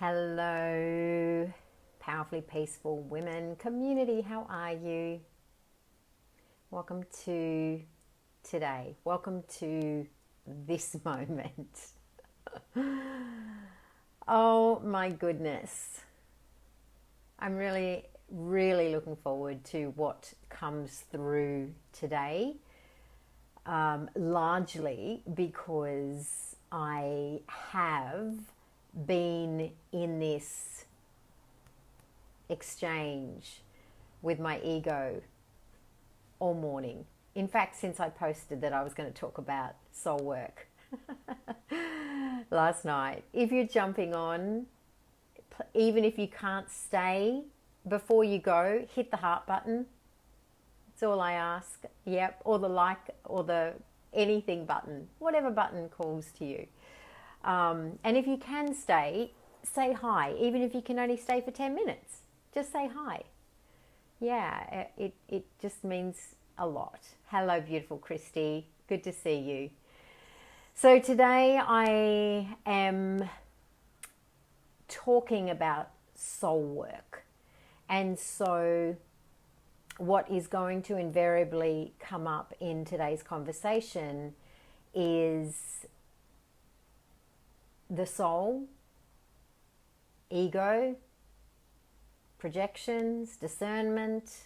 Hello, powerfully peaceful women community. How are you? Welcome to today. Welcome to this moment. Oh my goodness. I'm really looking forward to what comes through today. Largely because I have been in this exchange with my ego all morning. In fact, since I posted that I was going to talk about soul work last night. If you're jumping on, even if you can't stay, before you go, hit the heart button. That's all I ask. Yep, or the like, or the anything button, whatever button calls to you. And if you can stay, say hi. Even if you can only stay for 10 minutes, just say hi. Yeah, it just means a lot. Hello, beautiful Christy. Good to see you. So today I am talking about soul work. And so what is going to invariably come up in today's conversation is the soul, ego, projections, discernment.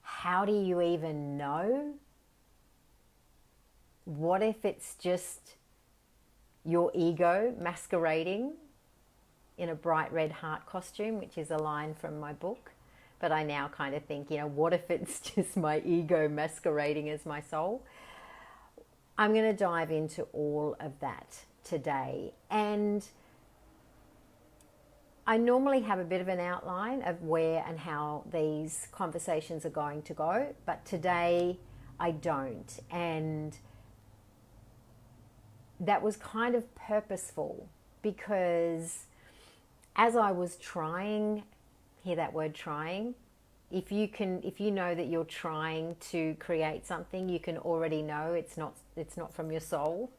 How do you even know? What if it's just your ego masquerading in a bright red heart costume, which is a line from my book? But I now kind of think, what if it's just my ego masquerading as my soul? I'm going to dive into all of that today. And I normally have a bit of an outline of where and how these conversations are going to go, but today I don't. And that was kind of purposeful because as I was trying, hear that word trying? If you know that you're trying to create something, you can already know it's not from your soul.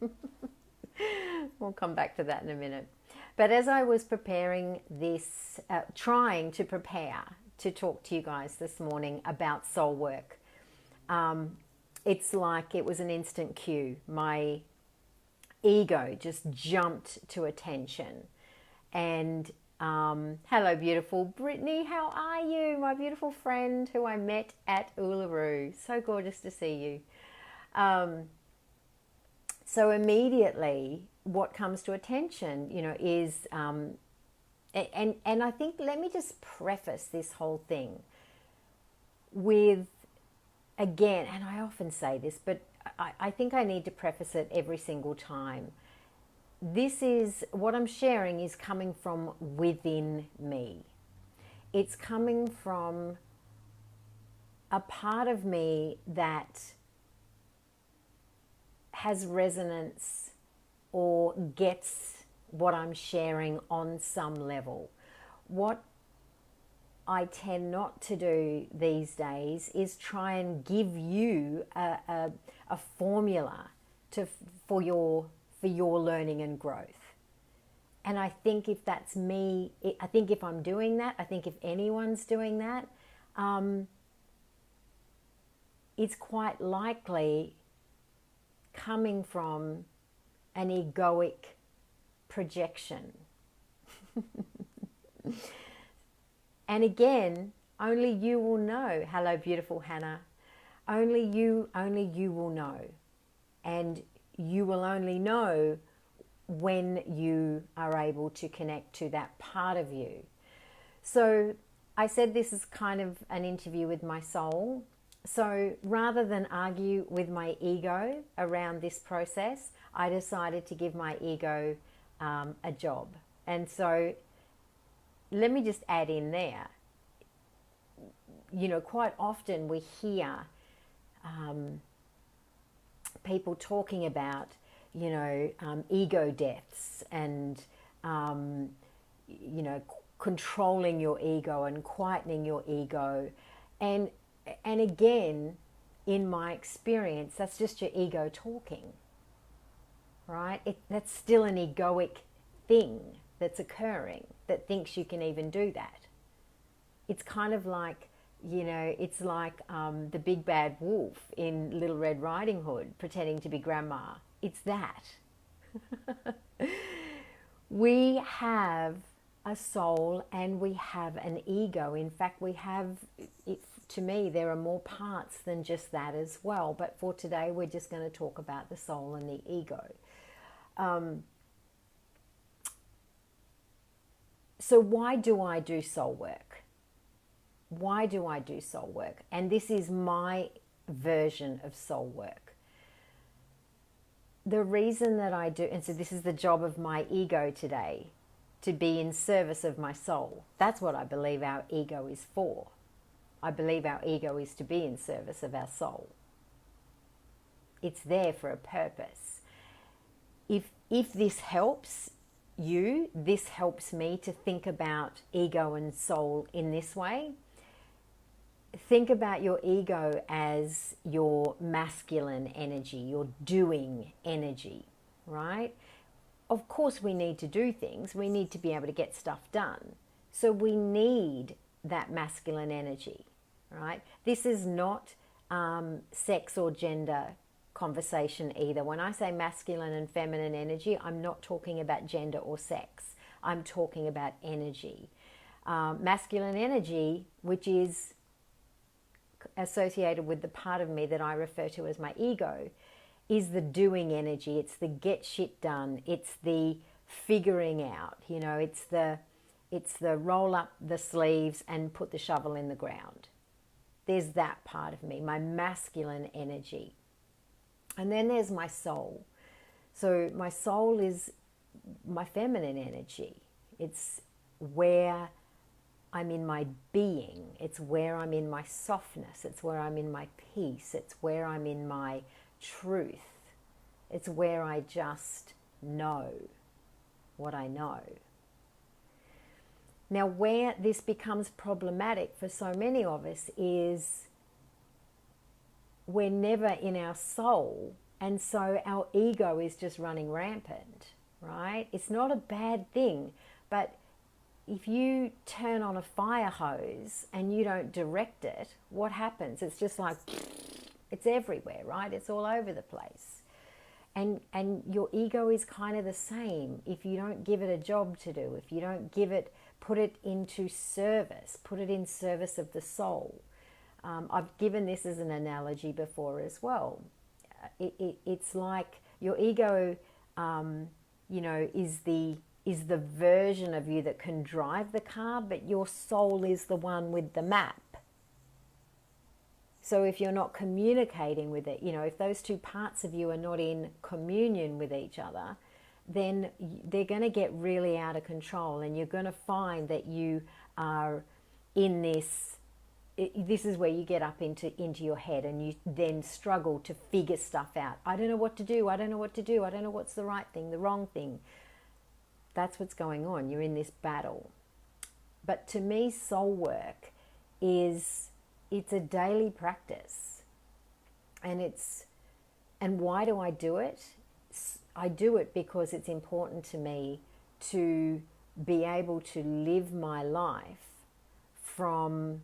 We'll come back to that in a minute. But as I was preparing this, trying to prepare to talk to you guys this morning about soul work, it's like it was an instant cue. My ego just jumped to attention. And hello, beautiful Brittany. How are you? My beautiful friend who I met at Uluru. So gorgeous to see you. So immediately what comes to attention, is, and I think, let me just preface this whole thing with, again, and I often say this, but I think I need to preface it every single time. This is, what I'm sharing is coming from within me. It's coming from a part of me that has resonance or gets what I'm sharing on some level. What I tend not to do these days is try and give you a formula for your learning and growth. And I think if that's me, I think if I'm doing that, I think if anyone's doing that, it's quite likely coming from an egoic projection. And again, only you will know. Hello, beautiful Hannah. Only you will know. And you will only know when you are able to connect to that part of you. So I said this is kind of an interview with my soul. So rather than argue with my ego around this process, I decided to give my ego a job. And so let me just add in there, quite often we hear people talking about, ego deaths and, controlling your ego and quietening your ego. And again, in my experience, that's just your ego talking, right? That's still an egoic thing that's occurring that thinks you can even do that. It's kind of like, it's like the big bad wolf in Little Red Riding Hood pretending to be grandma. It's that. We have a soul and we have an ego. In fact, to me, there are more parts than just that as well. But for today, we're just going to talk about the soul and the ego. So why do I do soul work? Why do I do soul work? And this is my version of soul work. The reason that I do, and so this is the job of my ego today, to be in service of my soul. That's what I believe our ego is for. I believe our ego is to be in service of our soul. It's there for a purpose. If this helps you, this helps me to think about ego and soul in this way. Think about your ego as your masculine energy, your doing energy, right? Of course, we need to do things. We need to be able to get stuff done. So we need that masculine energy, right? This is not sex or gender conversation either. When I say masculine and feminine energy, I'm not talking about gender or sex. I'm talking about energy. Masculine energy, which is associated with the part of me that I refer to as my ego, is the doing energy. It's the get shit done. It's the figuring out. It's the roll up the sleeves and put the shovel in the ground. There's that part of me, my masculine energy. And then there's my soul. So my soul is my feminine energy. It's where I'm in my being. It's where I'm in my softness. It's where I'm in my peace. It's where I'm in my truth. It's where I just know what I know. Now, where this becomes problematic for so many of us is we're never in our soul, and so our ego is just running rampant, right? It's not a bad thing, but if you turn on a fire hose and you don't direct it, what happens? It's just like, it's everywhere, right? It's all over the place. And your ego is kind of the same. If you don't give it a job to do, if you don't put it into service, put it in service of the soul. I've given this as an analogy before as well. It's like your ego, is the version of you that can drive the car, but your soul is the one with the map. So if you're not communicating with it, if those two parts of you are not in communion with each other, then they're going to get really out of control, and you're going to find that you are in this is where you get up into your head, and you then struggle to figure stuff out. I don't know what to do. I don't know what to do. I don't know what's the right thing, the wrong thing. That's what's going on. You're in this battle. But to me, soul work it's a daily practice. And why do I do it? I do it because it's important to me to be able to live my life from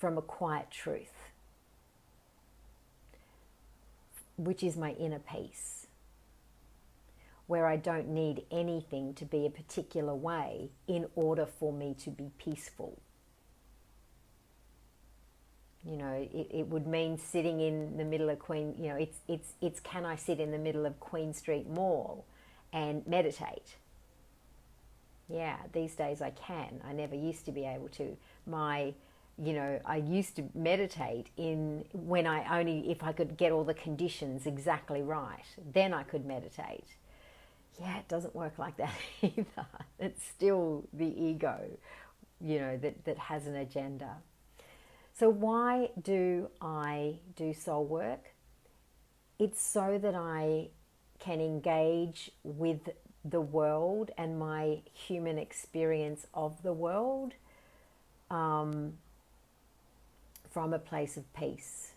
a quiet truth, which is my inner peace, where I don't need anything to be a particular way in order for me to be peaceful. It would mean sitting in the middle of it's can I sit in the middle of Queen Street Mall and meditate? Yeah, these days I can. I never used to be able to. I used to meditate if I could get all the conditions exactly right, then I could meditate. Yeah, it doesn't work like that either. It's still the ego, that has an agenda. So why do I do soul work? It's so that I can engage with the world and my human experience of the world from a place of peace,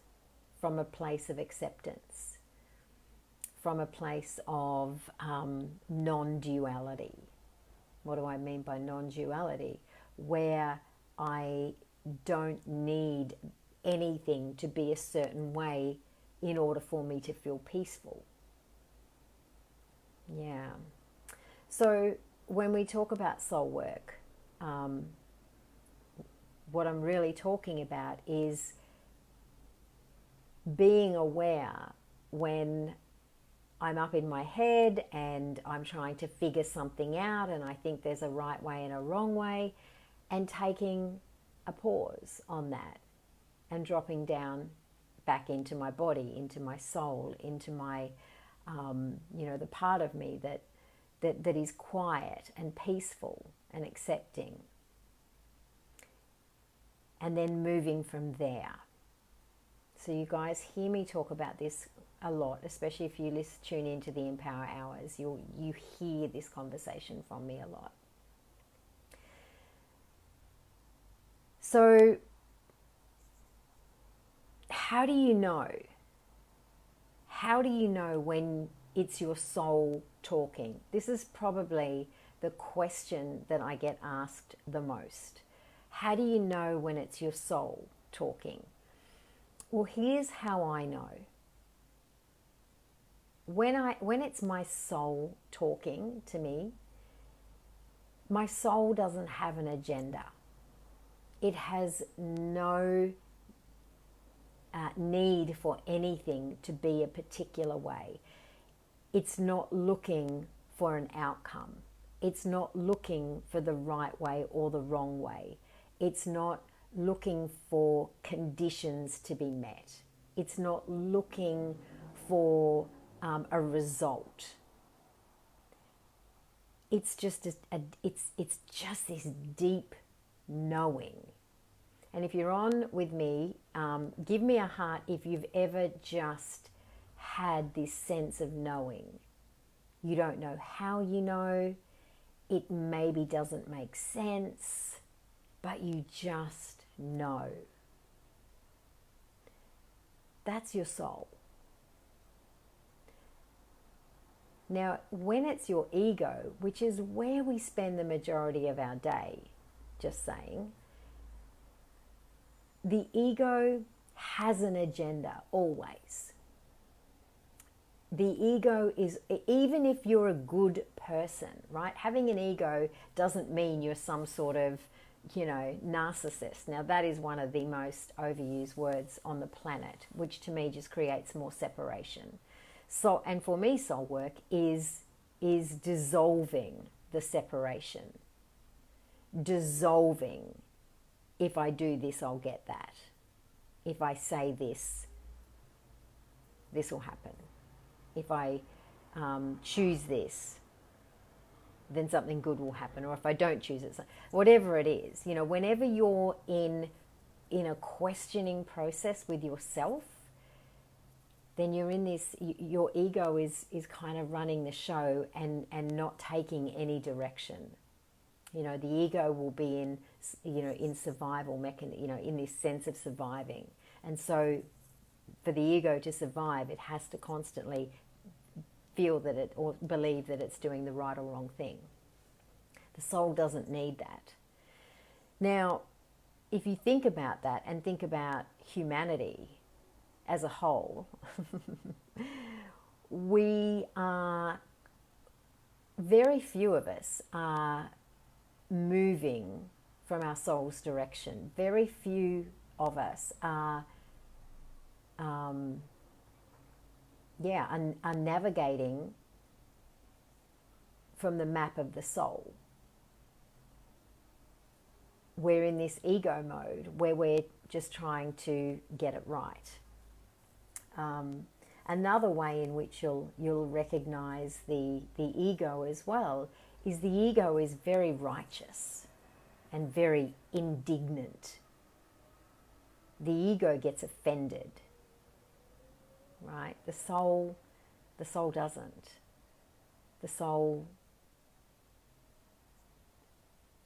from a place of acceptance, from a place of non-duality. What do I mean by non-duality? Where I don't need anything to be a certain way in order for me to feel peaceful. Yeah. So when we talk about soul work, what I'm really talking about is being aware when I'm up in my head and I'm trying to figure something out and I think there's a right way and a wrong way, and taking a pause on that and dropping down back into my body, into my soul, into my, the part of me that is quiet and peaceful and accepting. And then moving from there. So you guys hear me talk about this a lot, especially if you tune into the Empower Hours. You hear this conversation from me a lot. So how do you know? How do you know when it's your soul talking? This is probably the question that I get asked the most. How do you know when it's your soul talking? Well, here's how I know. When it's my soul talking to me, my soul doesn't have an agenda. It has no need for anything to be a particular way. It's not looking for an outcome. It's not looking for the right way or the wrong way. It's not looking for conditions to be met. It's not looking for a result. It's just it's just this deep knowing. And if you're on with me, give me a heart if you've ever just had this sense of knowing. You don't know how you know. It maybe doesn't make sense, but you just know. That's your soul. Now, when it's your ego, which is where we spend the majority of our day, just saying, the ego has an agenda always. The ego is, even if you're a good person, right? Having an ego doesn't mean you're some sort of, narcissist. Now, that is one of the most overused words on the planet, which to me just creates more separation. So, and for me, soul work is dissolving the separation. Dissolving, if I do this, I'll get that. If I say this, this will happen. If I choose this, then something good will happen. Or if I don't choose it, whatever it is, whenever you're in a questioning process with yourself, then you're in this, your ego is kind of running the show and not taking any direction. The ego will be in survival mechanism, in this sense of surviving. And so for the ego to survive, it has to constantly feel that it, or believe that it's doing the right or wrong thing. The soul doesn't need that. Now, if you think about that and think about humanity as a whole, very few of us are moving from our soul's direction. Very few of us are navigating from the map of the soul. We're in this ego mode where we're just trying to get it right. Another way in which you'll recognize the ego as well is the ego is very righteous and very indignant. The ego gets offended, right? The soul doesn't. The soul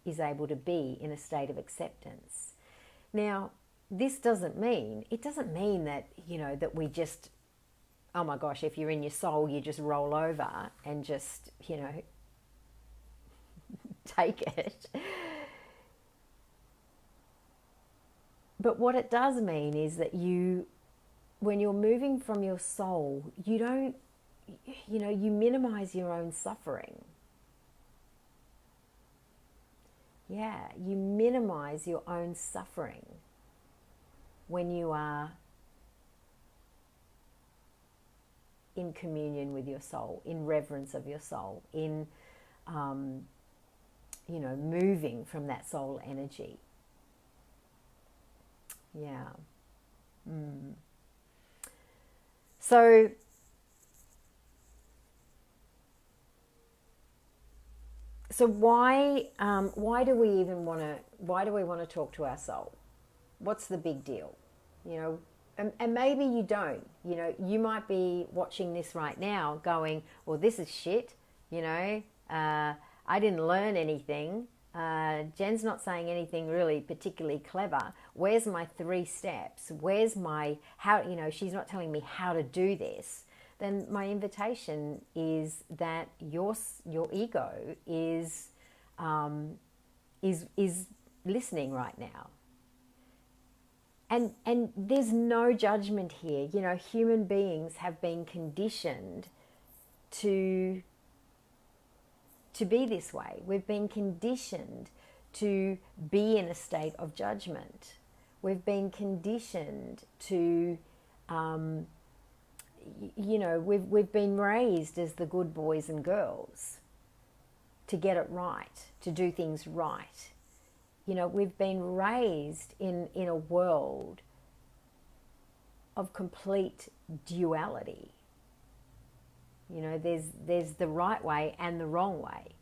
is able to be in a state of acceptance. Now, this doesn't mean that, that we just oh my gosh, if you're in your soul, you just roll over and just, take it. But what it does mean is that when you're moving from your soul, you don't, you minimize your own suffering. Yeah, you minimize your own suffering when you are in communion with your soul, in reverence of your soul, in, moving from that soul energy. Yeah. So why do we even want to talk to our soul? What's the big deal? And maybe you don't. You might be watching this right now going, well, this is shit. I didn't learn anything. Jen's not saying anything really particularly clever. Where's my 3 steps? Where's my how? She's not telling me how to do this. Then my invitation is that your ego is listening right now. And there's no judgment here. Human beings have been conditioned to be this way. We've been conditioned to be in a state of judgment. We've been conditioned to, we've been raised as the good boys and girls, to get it right, to do things right. We've been raised in a world of complete duality. There's the right way and the wrong way.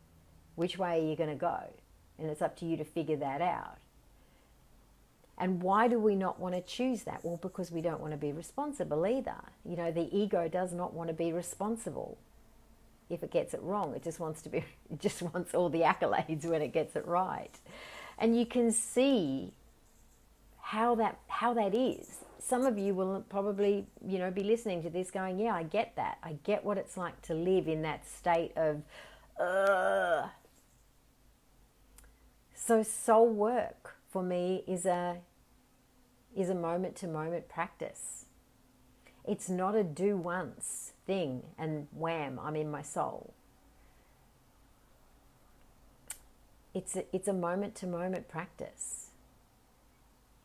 Which way are you going to go? And it's up to you to figure that out. And why do we not want to choose that? Well, because we don't want to be responsible either. The ego does not want to be responsible. If it gets it wrong, it just wants all the accolades when it gets it right. And you can see how that is. Some of you will probably, be listening to this going, yeah, I get that. I get what it's like to live in that state of, So soul work for me is a moment-to-moment practice. It's not a do once thing and wham, I'm in my soul. It's a moment-to-moment practice.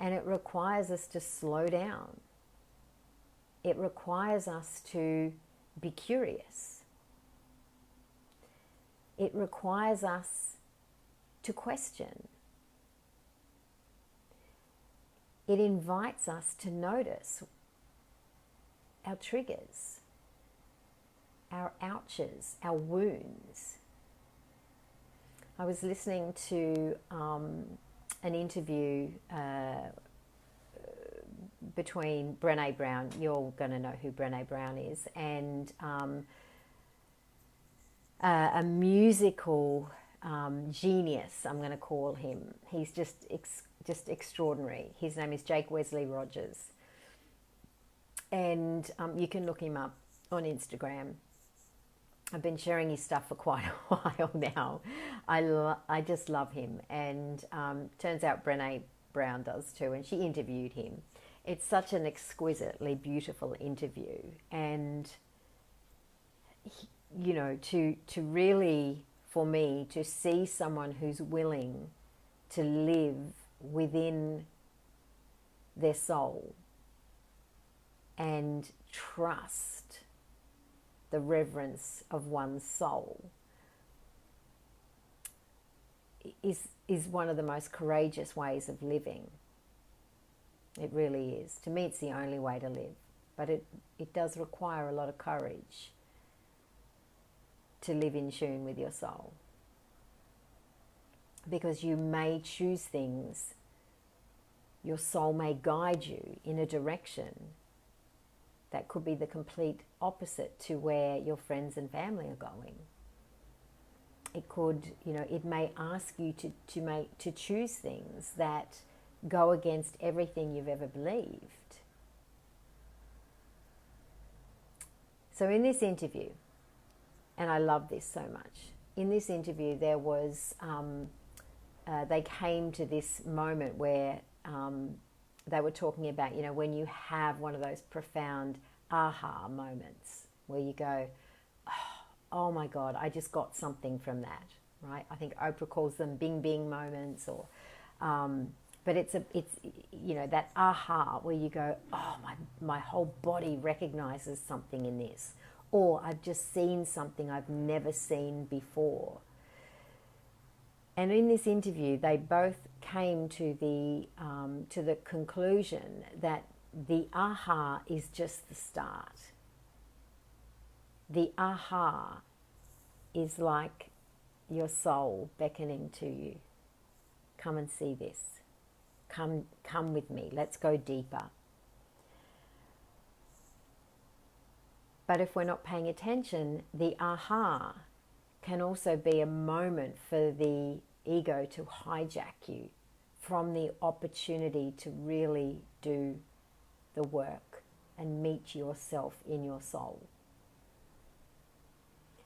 And it requires us to slow down. It requires us to be curious. It requires us to question. It invites us to notice our triggers, our ouches, our wounds. I was listening to an interview between Brené Brown, you're going to know who Brené Brown is, and a musical genius, I'm going to call him. He's just extraordinary. His name is Jake Wesley Rogers. And you can look him up on Instagram. I've been sharing his stuff for quite a while now. I just love him. And turns out Brené Brown does too. And she interviewed him. It's such an exquisitely beautiful interview. And, to really, for me, to see someone who's willing to live within their soul and trust the reverence of one's soul is one of the most courageous ways of living. It really is. To me, it's the only way to live. But it does require a lot of courage to live in tune with your soul. Because you may choose things, your soul may guide you in a direction that could be the complete opposite to where your friends and family are going. It could, it may ask you to choose things that go against everything you've ever believed. So in this interview, and I love this so much, in this interview there was, they came to this moment where they were talking about, when you have one of those profound aha moments where you go, oh my God, I just got something from that, right? I think Oprah calls them bing bing moments, or but it's that aha where you go, oh, my whole body recognizes something in this, or I've just seen something I've never seen before. And in this interview, they both came to the conclusion that the aha is just the start. The aha is like your soul beckoning to you. Come and see this. Come with me. Let's go deeper. But if we're not paying attention, the aha can also be a moment for the ego to hijack you from the opportunity to really do the work and meet yourself in your soul.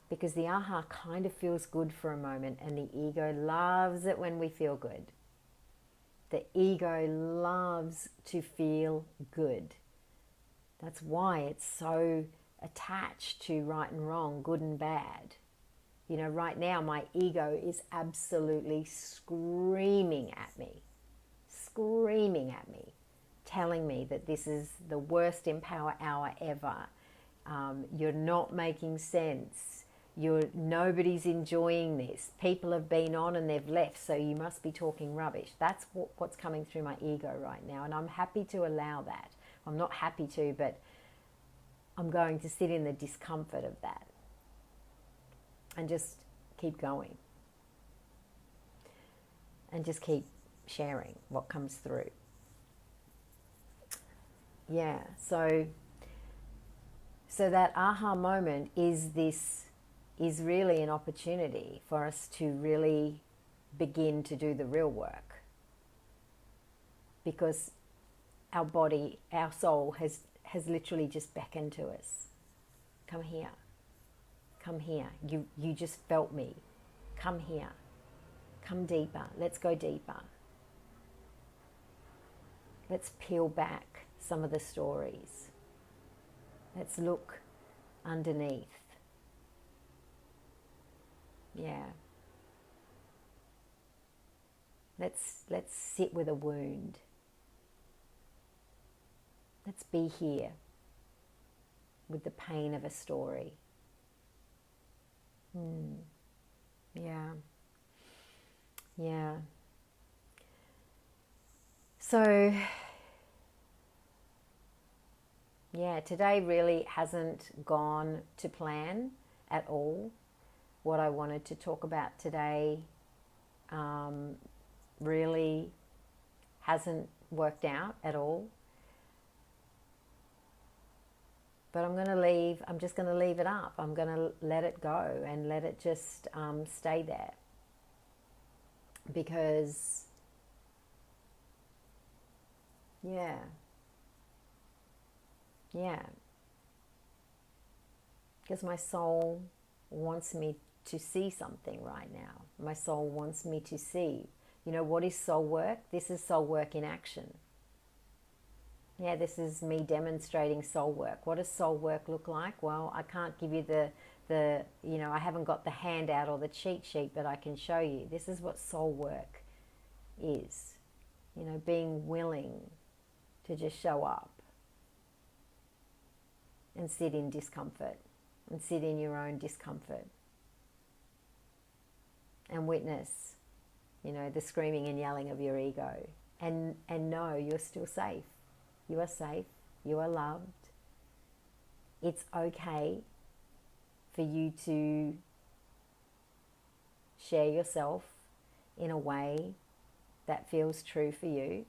Because the aha kind of feels good for a moment, and the ego loves it when we feel good. The ego loves to feel good. That's why it's so attached to right and wrong, good and bad. Right now my ego is absolutely screaming at me, telling me that this is the worst Empower Hour ever. You're not making sense. Nobody's enjoying this. People have been on and they've left, so you must be talking rubbish. That's what's coming through my ego right now, and I'm happy to allow that. I'm not happy to, but I'm going to sit in the discomfort of that and just keep going and just keep sharing what comes through. Yeah, so that aha moment is really an opportunity for us to really begin to do the real work, because our body, our soul has literally just beckoned to us. Come here. Come here. You just felt me. Come here. Come deeper. Let's go deeper. Let's peel back some of the stories. Let's look underneath. Yeah. Let's sit with a wound. Let's be here with the pain of a story. Yeah. So, today really hasn't gone to plan at all. What I wanted to talk about today really hasn't worked out at all. But I'm just going to leave it up. I'm going to let it go and let it just stay there. Because, because my soul wants me to see something right now. My soul wants me to see. What is soul work? This is soul work in action. Yeah, this is me demonstrating soul work. What does soul work look like? Well, I can't give you I haven't got the handout or the cheat sheet, but I can show you. This is what soul work is. Being willing to just show up and sit in discomfort and sit in your own discomfort and witness, the screaming and yelling of your ego, and know you're still safe. You are safe. You are loved. It's okay for you to share yourself in a way that feels true for you.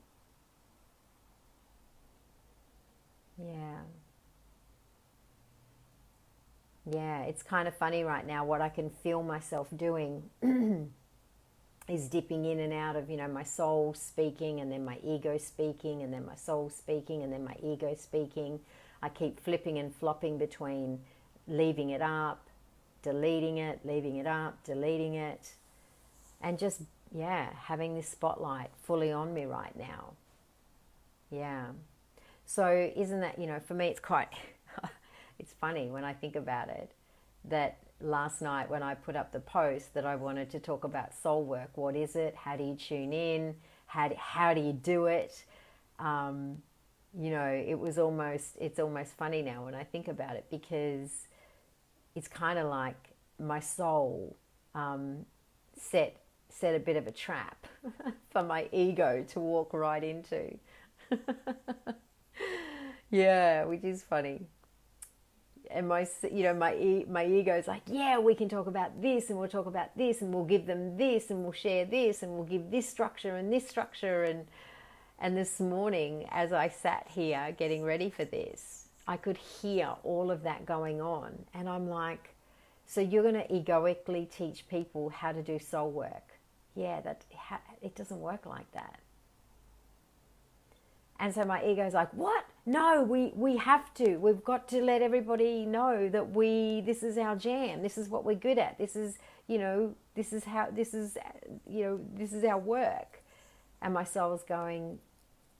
Yeah, it's kind of funny right now. What I can feel myself doing is dipping in and out of, my soul speaking, and then my ego speaking, and then my soul speaking, and then my ego speaking. I keep flipping and flopping between leaving it up, deleting it, leaving it up, deleting it, and just, yeah, having this spotlight fully on me right now. Yeah. So isn't that, for me it's quite, it's funny when I think about it, that last night when I put up the post that I wanted to talk about soul work, what is it? How do you tune in? How do you do it? It's almost funny now when I think about it, because it's kind of like my soul set a bit of a trap for my ego to walk right into. Yeah, which is funny. And my ego's like, yeah, we can talk about this, and we'll talk about this, and we'll give them this, and we'll share this, and we'll give this structure and this structure. And this morning, as I sat here getting ready for this, I could hear all of that going on. And I'm like, so you're going to egoically teach people how to do soul work? Yeah, it doesn't work like that. And so my ego's like, what? No, we have to. We've got to let everybody know that this is our jam. This is what we're good at. This is our work. And my soul's going,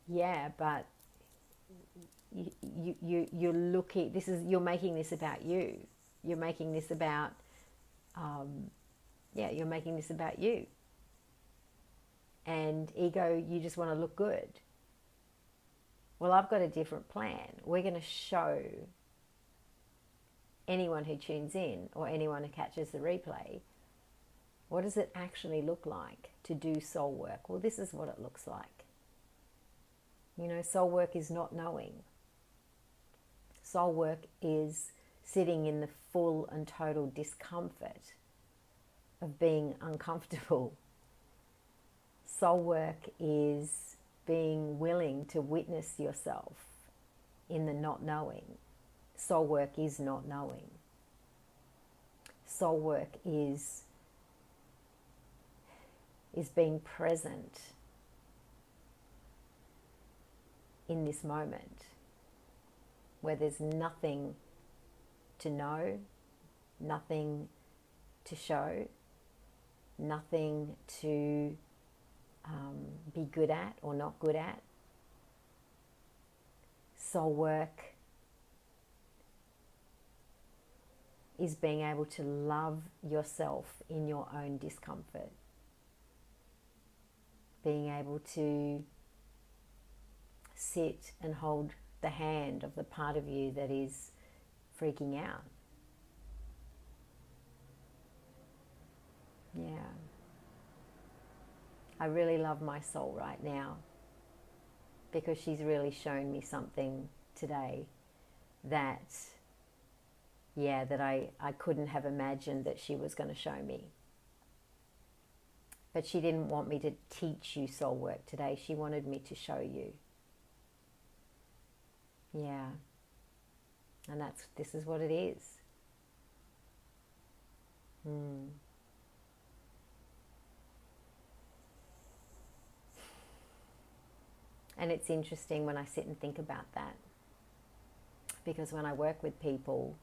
yeah, but you're looking, you're making this about you. You're making this about, you're making this about you. And ego, you just want to look good. Well, I've got a different plan. We're going to show anyone who tunes in or anyone who catches the replay, what does it actually look like to do soul work? Well, this is what it looks like. Soul work is not knowing. Soul work is sitting in the full and total discomfort of being uncomfortable. Soul work is being willing to witness yourself in the not knowing. Soul work is not knowing. Soul work is being present in this moment where there's nothing to know, nothing to show, nothing to be good at or not good at. Soul work is being able to love yourself in your own discomfort. Being able to sit and hold the hand of the part of you that is freaking out. Yeah. I really love my soul right now because she's really shown me something today that I couldn't have imagined that she was going to show me. But she didn't want me to teach you soul work today. She wanted me to show you. Yeah. And this is what it is. And it's interesting when I sit and think about that, because when I work with people,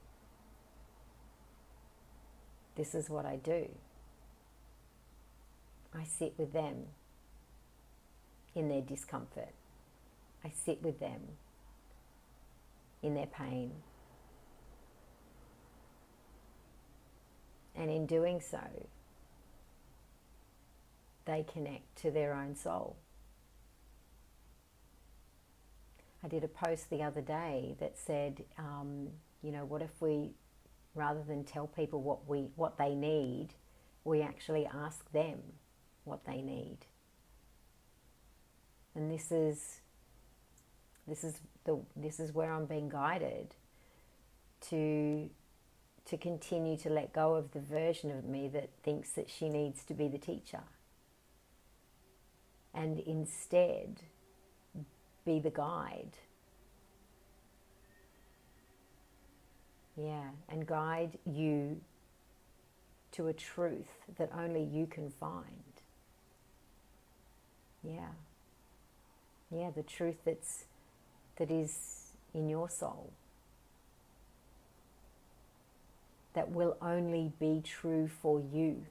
this is what I do. I sit with them in their discomfort. I sit with them in their pain. And in doing so, they connect to their own soul. I did a post the other day that said, what if we, rather than tell people what they need, we actually ask them what they need. And this is where I'm being guided to continue to let go of the version of me that thinks that she needs to be the teacher, and instead be the guide. Yeah, and guide you to a truth that only you can find. Yeah. Yeah, the truth that is in your soul. that will only be true for you.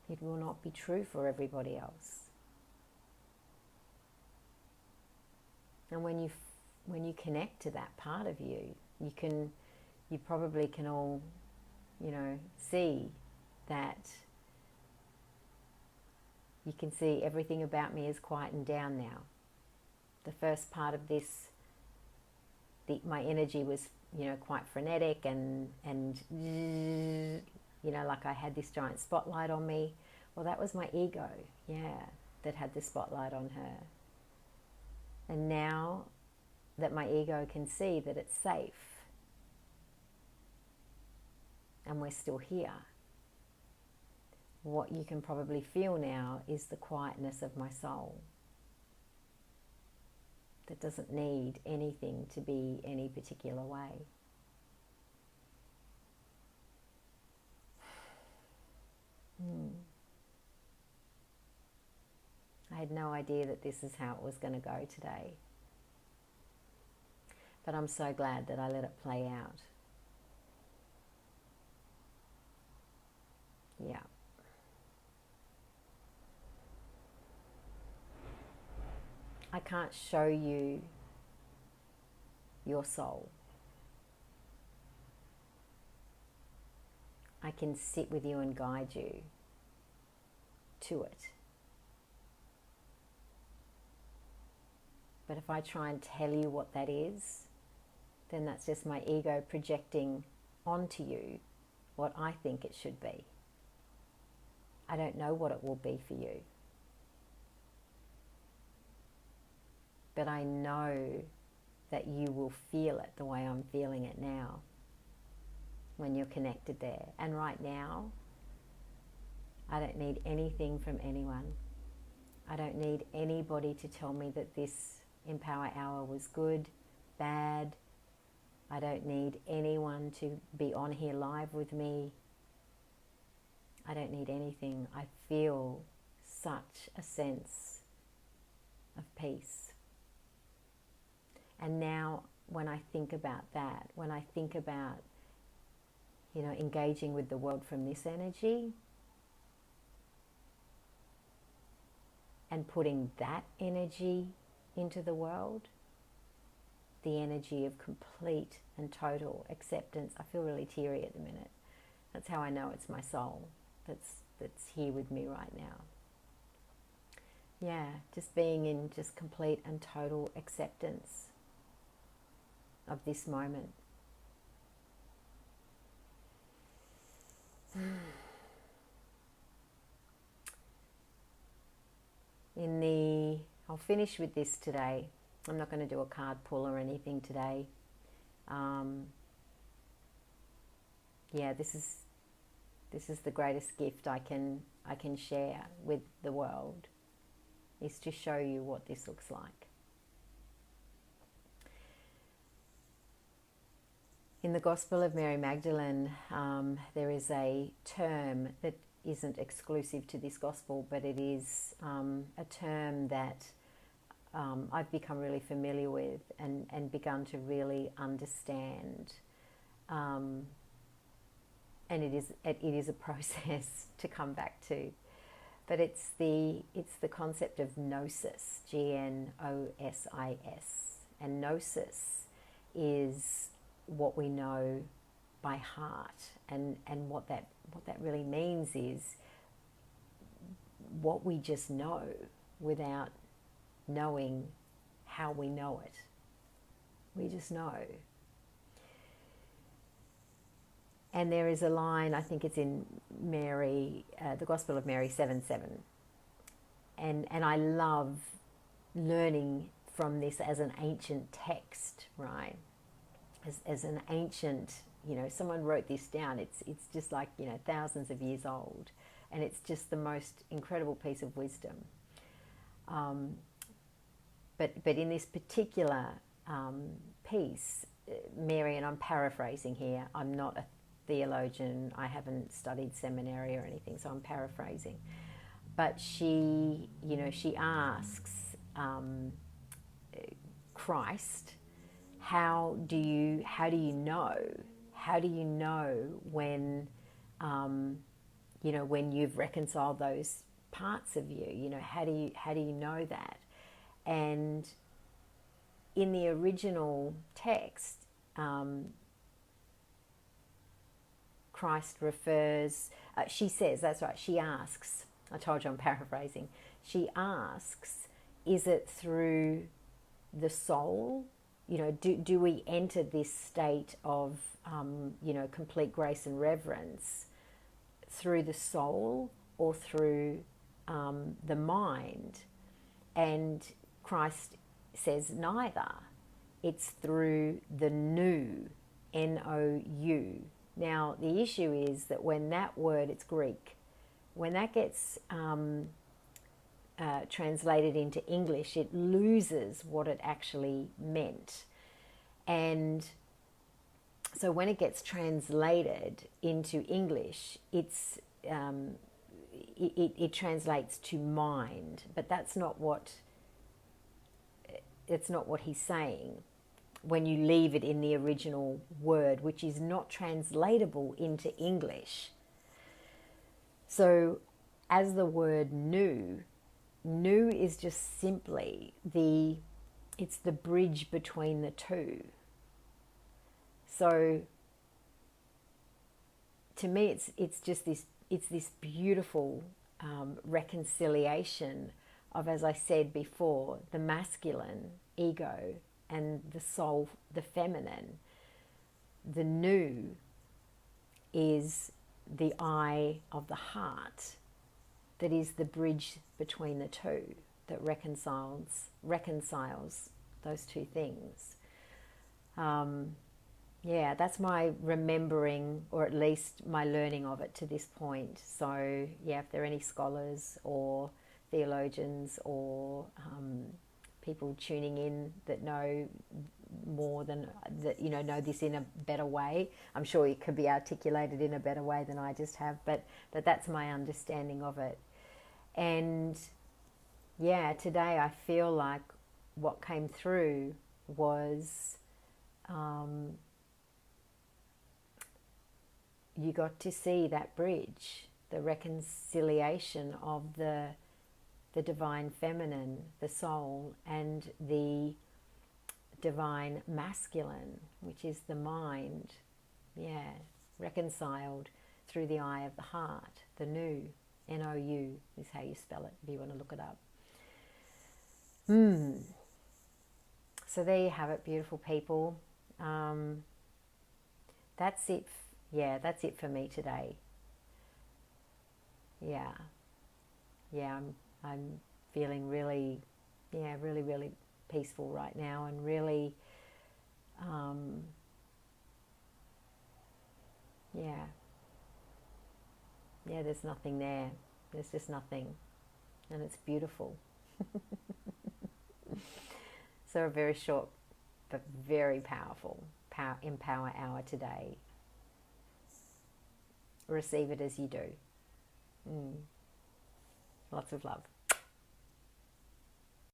It will not be true for everybody else. And when you connect to that part of you, you probably can all, see that you can see everything about me is quietened down now. The first part of this, my energy was, quite frenetic and like I had this giant spotlight on me. Well, that was my ego, that had the spotlight on her. And now that my ego can see that it's safe and we're still here, what you can probably feel now is the quietness of my soul that doesn't need anything to be any particular way. I had no idea that this is how it was going to go today. But I'm so glad that I let it play out. Yeah. I can't show you your soul. I can sit with you and guide you to it. But if I try and tell you what that is, then that's just my ego projecting onto you what I think it should be. I don't know what it will be for you. But I know that you will feel it the way I'm feeling it now when you're connected there. And right now, I don't need anything from anyone. I don't need anybody to tell me that this Empower Hour was good, bad. I don't need anyone to be on here live with me. I don't need anything. I feel such a sense of peace. And now when I think about that, when I think about, engaging with the world from this energy and putting that energy into the world, the energy of complete and total acceptance. I feel really teary at the minute. That's how I know it's my soul that's here with me right now. Yeah, just being in just complete and total acceptance of this moment. I'll finish with this today. I'm not going to do a card pull or anything today. This is the greatest gift I can share with the world, is to show you what this looks like. In the Gospel of Mary Magdalene, there is a term that isn't exclusive to this gospel, but it is a term that I've become really familiar with and begun to really understand. And it is a process to come back to. But it's the concept of Gnosis, Gnosis. And Gnosis is what we know by heart, and what that really means is what we just know without knowing how we know it. We just know. And there is a line, I think it's in Mary, the Gospel of Mary 7:7. And I love learning from this as an ancient text, right? As an ancient, someone wrote this down. It's just like, thousands of years old. And it's just the most incredible piece of wisdom. But in this particular piece, Mary, and I'm paraphrasing here, I'm not a theologian, I haven't studied seminary or anything, so I'm paraphrasing. But she asks Christ, how do you know how do you know when, when you've reconciled those parts of you? How do you know that? And in the original text, Christ refers, she says, that's right, she asks, I told you I'm paraphrasing, she asks, is it through the soul? Do we enter this state of, complete grace and reverence through the soul or through the mind? And Christ says neither. It's through the nous, N-O-U. Now, the issue is that when that word, it's Greek, when that gets translated into English, it loses what it actually meant. And so when it gets translated into English, it translates to mind, but that's not what he's saying when you leave it in the original word, which is not translatable into English. So as the word nous is just simply it's the bridge between the two. So to me, it's this beautiful reconciliation of, as I said before, the masculine ego and the soul, the feminine. The nous is the eye of the heart that is the bridge between the two, that reconciles those two things. That's my remembering, or at least my learning of it to this point. So if there are any scholars or theologians or people tuning in that know more than that, know this in a better way, I'm sure it could be articulated in a better way than I just have, but that's my understanding of it. And today I feel like what came through was you got to see that bridge, the reconciliation of the divine feminine, the soul, and the divine masculine, which is the mind. Reconciled through the eye of the heart, the nous, N-O-U is how you spell it if you want to look it up. So there you have it, beautiful people. That's it. That's it for me today. I'm feeling really, really peaceful right now, and really, there's nothing there. There's just nothing, and it's beautiful. So a very short but very powerful Empower Hour today. Receive it as you do. Lots of love.